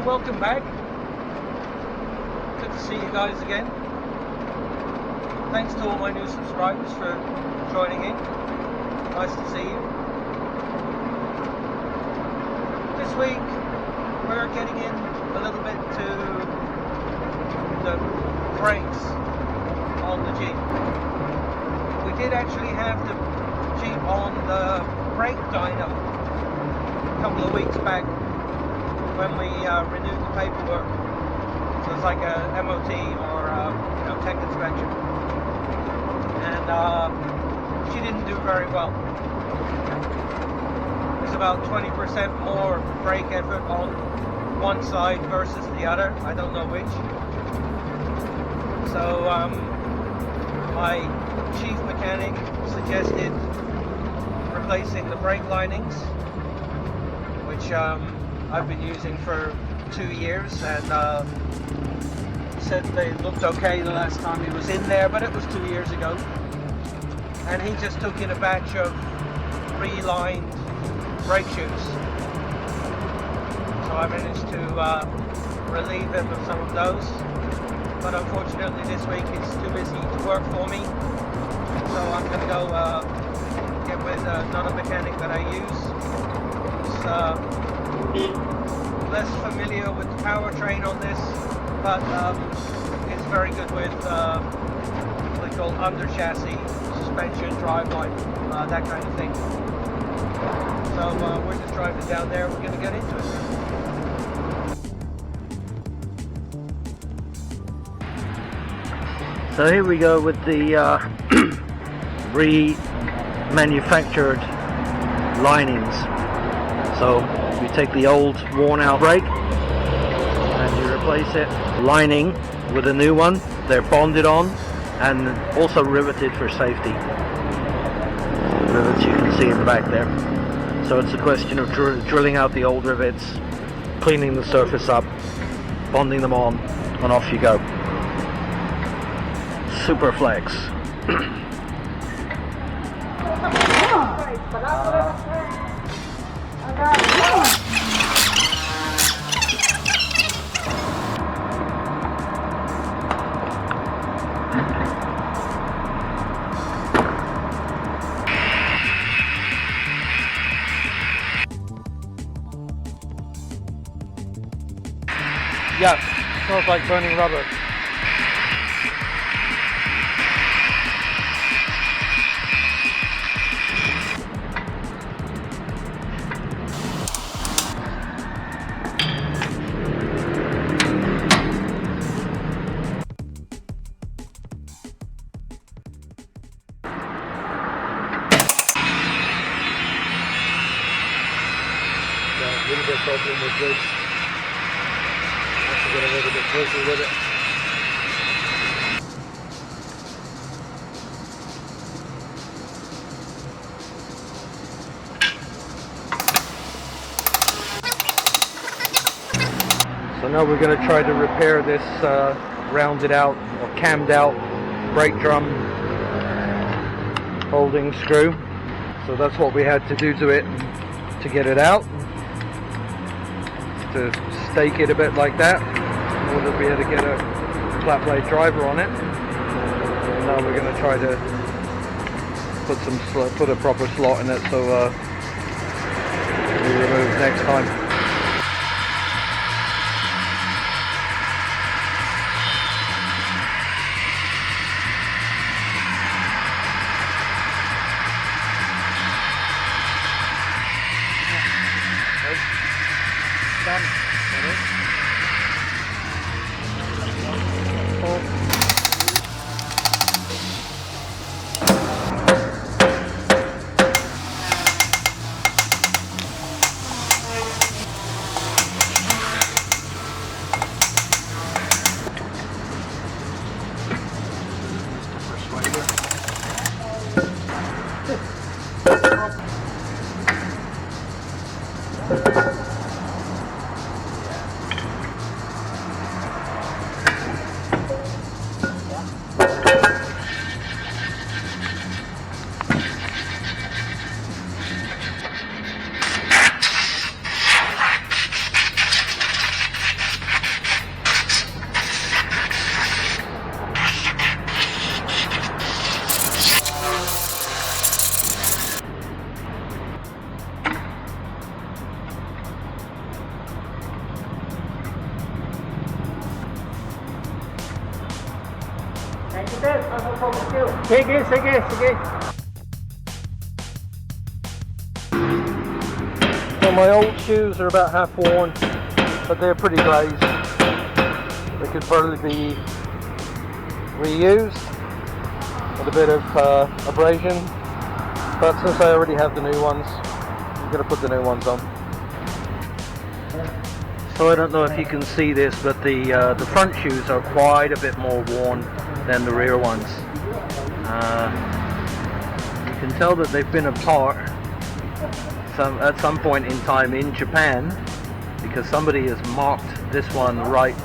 welcome back. Good to see you guys again. Thanks to all my new subscribers for joining in. Nice to see you. This week we're getting in a little bit to the brakes on the Jeep. We did actually have the Jeep on the brake dyno a couple of weeks back when we renewed the paperwork. So it's like a MOT or tech inspection. And she didn't do very well. There's about 20% more brake effort on one side versus the other. I don't know which. So my chief mechanic suggested replacing the brake linings, which I've been using for 2 years, and said they looked okay the last time he was in there, but it was 2 years ago. And he just took in a batch of relined brake shoes. So I managed to relieve him of some of those. But unfortunately this week he's too busy to work for me. So I'm going to go get with another mechanic that I use. Less familiar with the powertrain on this, but it's very good with what they call under chassis, suspension, driveline, that kind of thing. So we're just driving down there. We're going to get into it. So here we go with the remanufactured linings. So you take the old worn out brake and you replace it, lining with a new one. They're bonded on and also riveted for safety. The rivets you can see in the back there. So it's a question of drilling out the old rivets, cleaning the surface up, bonding them on, and off you go. Super flex. Yeah, smells like burning rubber. A little bit problem with this. Get a little bit closer with it. So now we're going to try to repair this rounded out or cammed out brake drum holding screw. So that's what we had to do to it to get it out. To stake it a bit like that in order to be able to get a flat blade driver on it. And now we're going to try to put a proper slot in it so we remove next time. Done. Thank you, sir. Thank you. Sige, sige, sige. So my old shoes are about half worn, but they're pretty glazed. They could probably be reused with a bit of abrasion, but since I already have the new ones, I'm going to put the new ones on. So I don't know if you can see this, but the front shoes are quite a bit more worn than the rear ones. You can tell that they've been apart at some point in time in Japan, because somebody has marked this one right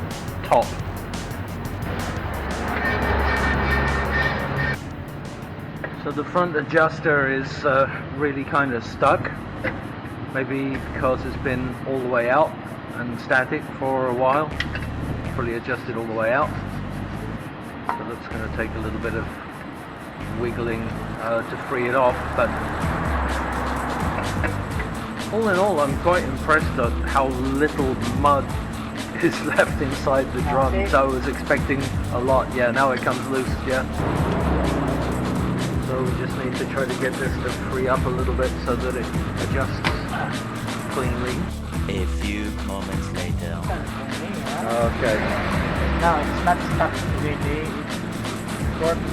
top. So the front adjuster is really kind of stuck, maybe because it's been all the way out and static for a while. Probably adjusted all the way out, so that's going to take a little bit of wiggling to free it off, but all in all I'm quite impressed at how little mud is left inside the drum. So I was expecting a lot. Yeah, now it comes loose. Yeah, so we just need to try to get this to free up a little bit so that it adjusts cleanly. A few moments later. Okay. No, it's not stuck really. It's working.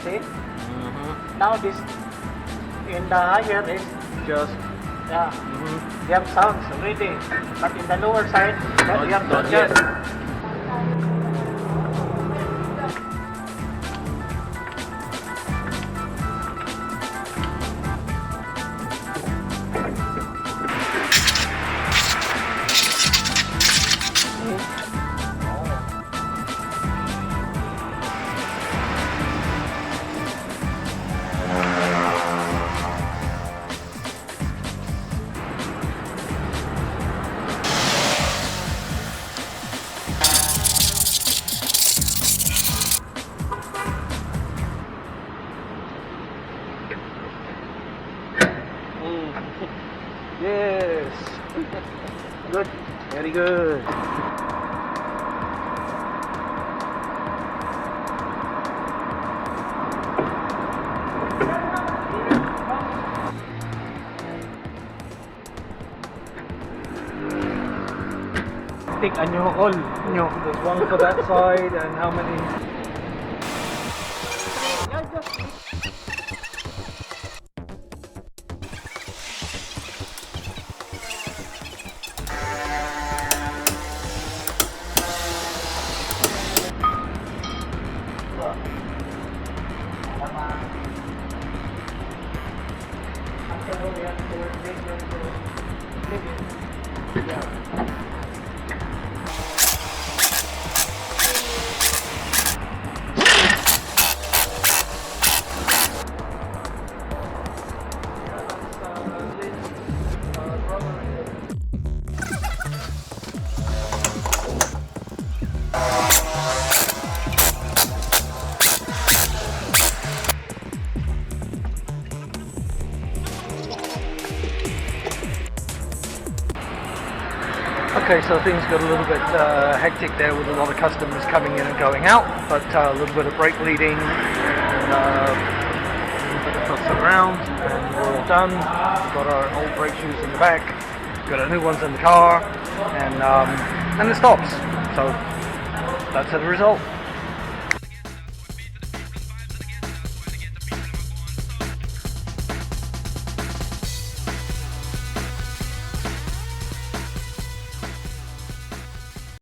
See? Now this in the higher is Just yeah. You have sounds already, but in the lower side you have not to yet. adjust. Yes. Good. Very good. Take a new hole. There's one for that side, and how many? Okay, so things got a little bit hectic there with a lot of customers coming in and going out, but a little bit of brake leading and a little bit of fussing around, and we're all done. We've got our old brake shoes in the back, got our new ones in the car, and it stops. So that's the result.